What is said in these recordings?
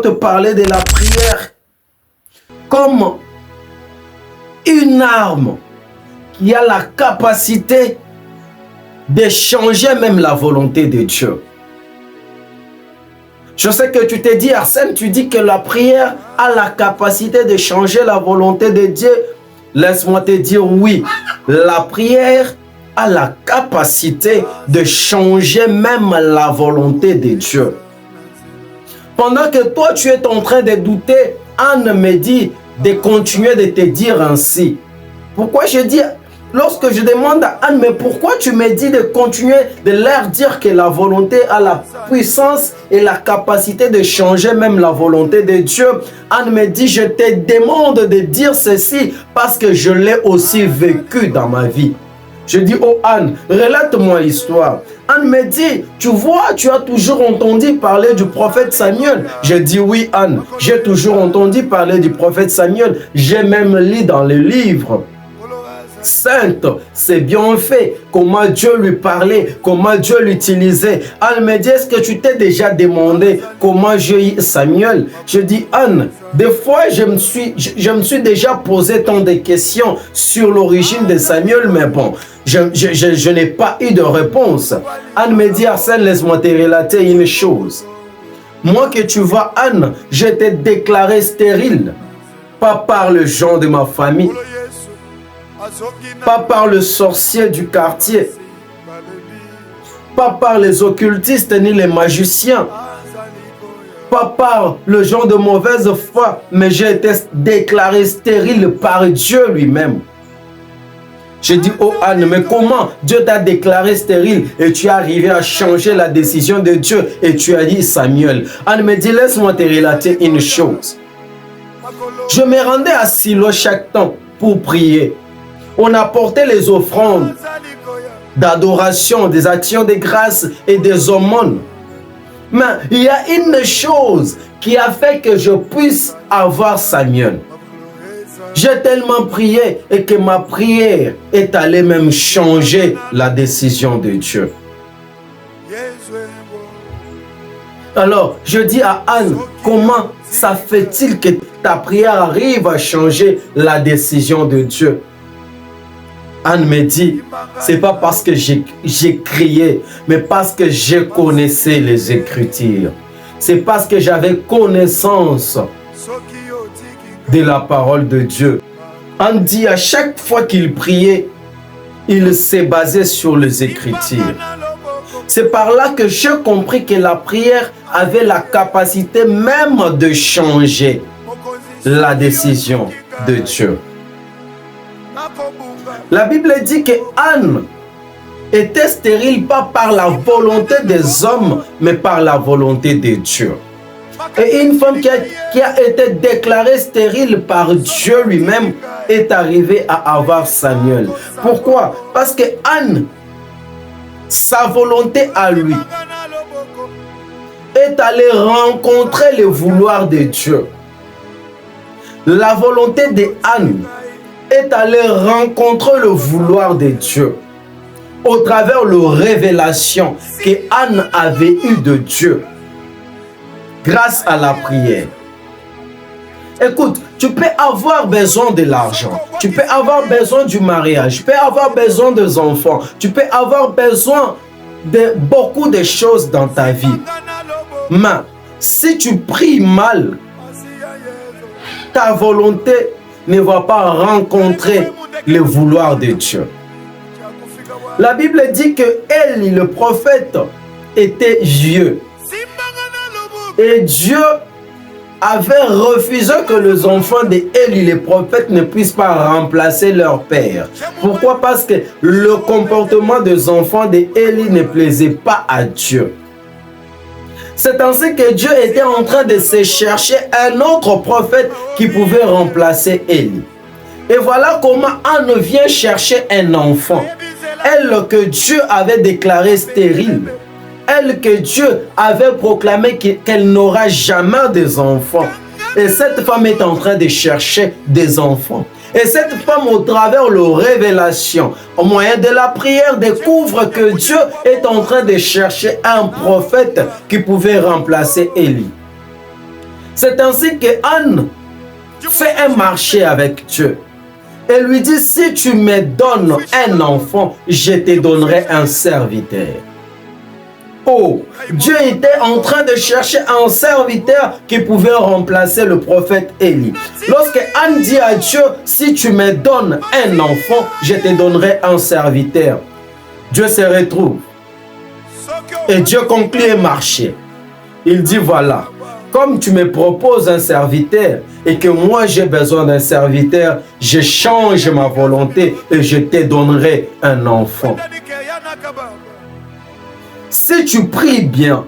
te parler de la prière comme une arme qui a la capacité de changer même la volonté de Dieu. Je sais que tu t'es dit, Arsène, tu dis que la prière a la capacité de changer la volonté de Dieu. Laisse-moi te dire oui, la prière a la capacité de changer même la volonté de Dieu. Pendant que toi, tu es en train de douter, Anne me dit de continuer de te dire ainsi. Pourquoi je dis, lorsque je demande à Anne, mais pourquoi tu me dis de continuer de leur dire que la volonté a la puissance et la capacité de changer même la volonté de Dieu? Anne me dit, je te demande de dire ceci parce que je l'ai aussi vécu dans ma vie. Je dis, oh Anne, relate-moi l'histoire. Anne me dit, tu vois, tu as toujours entendu parler du prophète Samuel. Je dis, oui Anne, j'ai toujours entendu parler du prophète Samuel. J'ai même lu dans les livres. Sainte, c'est bien fait, comment Dieu lui parlait, comment Dieu l'utilisait. Anne me dit, est-ce que tu t'es déjà demandé comment j'ai eu Samuel? Je dis, Anne, des fois je me suis déjà posé tant de questions sur l'origine de Samuel, mais bon, je n'ai pas eu de réponse. Anne me dit, Arsène, laisse-moi te relater une chose. Moi que tu vois, Anne, je t'ai déclaré stérile, pas par le genre de ma famille, pas par le sorcier du quartier, pas par les occultistes ni les magiciens, pas par le genre de mauvaise foi, mais j'ai été déclaré stérile par Dieu lui-même. Je dis, oh Anne, mais comment Dieu t'a déclaré stérile et tu es arrivé à changer la décision de Dieu et tu as dit Samuel? Anne me dit, laisse-moi te relater une chose. Je me rendais à Silo chaque temps pour prier. On apportait les offrandes d'adoration, des actions de grâce et des aumônes. Mais il y a une chose qui a fait que je puisse avoir Samuel. J'ai tellement prié et que ma prière est allée même changer la décision de Dieu. Alors, je dis à Anne, comment ça fait-il que ta prière arrive à changer la décision de Dieu? Anne me dit, c'est pas parce que j'ai crié, mais parce que je connaissais les Écritures. C'est parce que j'avais connaissance de la parole de Dieu. Anne dit, à chaque fois qu'il priait, il s'est basé sur les Écritures. C'est par là que j'ai compris que la prière avait la capacité même de changer la décision de Dieu. La Bible dit que Anne était stérile pas par la volonté des hommes, mais par la volonté de Dieu. Et une femme qui a été déclarée stérile par Dieu lui-même est arrivée à avoir Samuel. Pourquoi? Parce que Anne, sa volonté à lui, est allée rencontrer le vouloir de Dieu. La volonté de Anne est allée rencontrer le vouloir de Dieu au travers de la révélation que Anne avait eue de Dieu grâce à la prière. Écoute, tu peux avoir besoin de l'argent, tu peux avoir besoin du mariage, tu peux avoir besoin des enfants, tu peux avoir besoin de beaucoup de choses dans ta vie. Mais si tu pries mal, ta volonté ne va pas rencontrer le vouloir de Dieu. La Bible dit que Élie, le prophète, était vieux. Et Dieu avait refusé que les enfants d'Élie, les prophètes, ne puissent pas remplacer leur père. Pourquoi? Parce que le comportement des enfants d'Élie ne plaisait pas à Dieu. C'est ainsi que Dieu était en train de se chercher un autre prophète qui pouvait remplacer Élie. Et voilà comment Anne vient chercher un enfant. Elle que Dieu avait déclaré stérile. Elle que Dieu avait proclamé qu'elle n'aura jamais des enfants. Et cette femme est en train de chercher des enfants. Et cette femme, au travers de la révélation, au moyen de la prière, découvre que Dieu est en train de chercher un prophète qui pouvait remplacer Élie. C'est ainsi que Anne fait un marché avec Dieu. Et lui dit, si tu me donnes un enfant, je te donnerai un serviteur. Oh, Dieu était en train de chercher un serviteur qui pouvait remplacer le prophète Élie. Lorsque Anne dit à Dieu, si tu me donnes un enfant, je te donnerai un serviteur. Dieu se retrouve. Et Dieu conclut un marché. Il dit, voilà, comme tu me proposes un serviteur et que moi j'ai besoin d'un serviteur, je change ma volonté et je te donnerai un enfant. Si tu pries bien,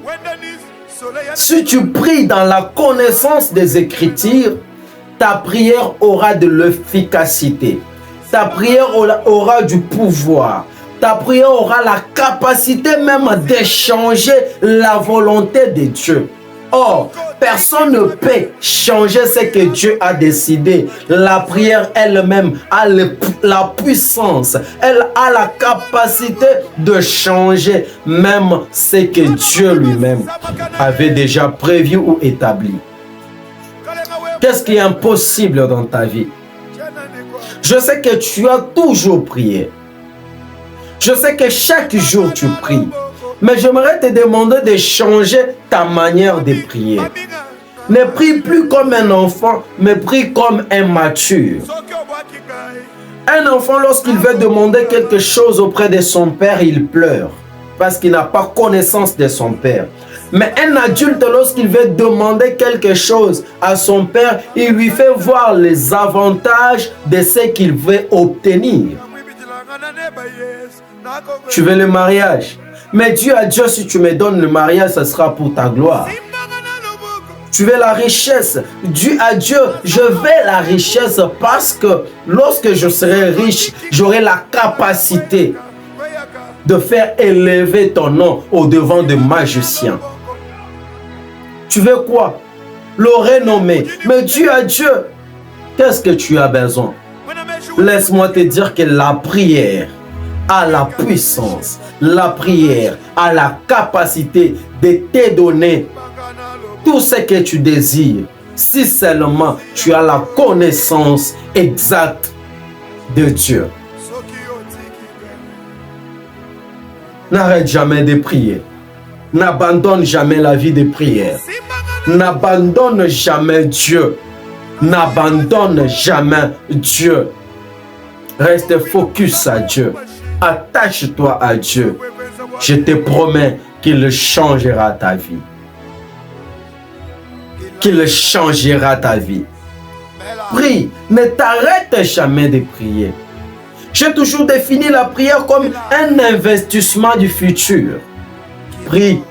si tu pries dans la connaissance des Écritures, ta prière aura de l'efficacité. Ta prière aura du pouvoir. Ta prière aura la capacité même d'échanger la volonté de Dieu. Or, personne ne peut changer ce que Dieu a décidé. La prière elle-même a la puissance, elle a la capacité de changer même ce que Dieu lui-même avait déjà prévu ou établi. Qu'est-ce qui est impossible dans ta vie? Je sais que tu as toujours prié. Je sais que chaque jour tu pries. Mais j'aimerais te demander de changer ta manière de prier. Ne prie plus comme un enfant, mais prie comme un mature. Un enfant, lorsqu'il veut demander quelque chose auprès de son père, il pleure parce qu'il n'a pas connaissance de son père. Mais un adulte, lorsqu'il veut demander quelque chose à son père, il lui fait voir les avantages de ce qu'il veut obtenir. Tu veux le mariage? Mais Dieu a dit, si tu me donnes le mariage, ce sera pour ta gloire. Tu veux la richesse? Dieu a dit, je veux la richesse parce que lorsque je serai riche, j'aurai la capacité de faire élever ton nom au devant de magiciens. Tu veux quoi? Le renommée. Mais Dieu a dit, qu'est-ce que tu as besoin? Laisse-moi te dire que la prière a la puissance, la prière a la capacité de te donner tout ce que tu désires, si seulement tu as la connaissance exacte de Dieu. N'arrête jamais de prier. N'abandonne jamais la vie de prière. N'abandonne jamais Dieu. N'abandonne jamais Dieu. Reste focus à Dieu. Attache-toi à Dieu. Je te promets qu'il changera ta vie. Qu'il changera ta vie. Prie, ne t'arrête jamais de prier. J'ai toujours défini la prière comme un investissement du futur. Prie,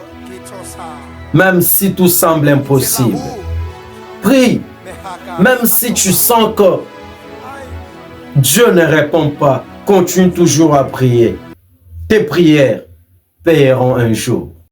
même si tout semble impossible. Prie, même si tu sens que Dieu ne répond pas. Continue toujours à prier. Tes prières paieront un jour.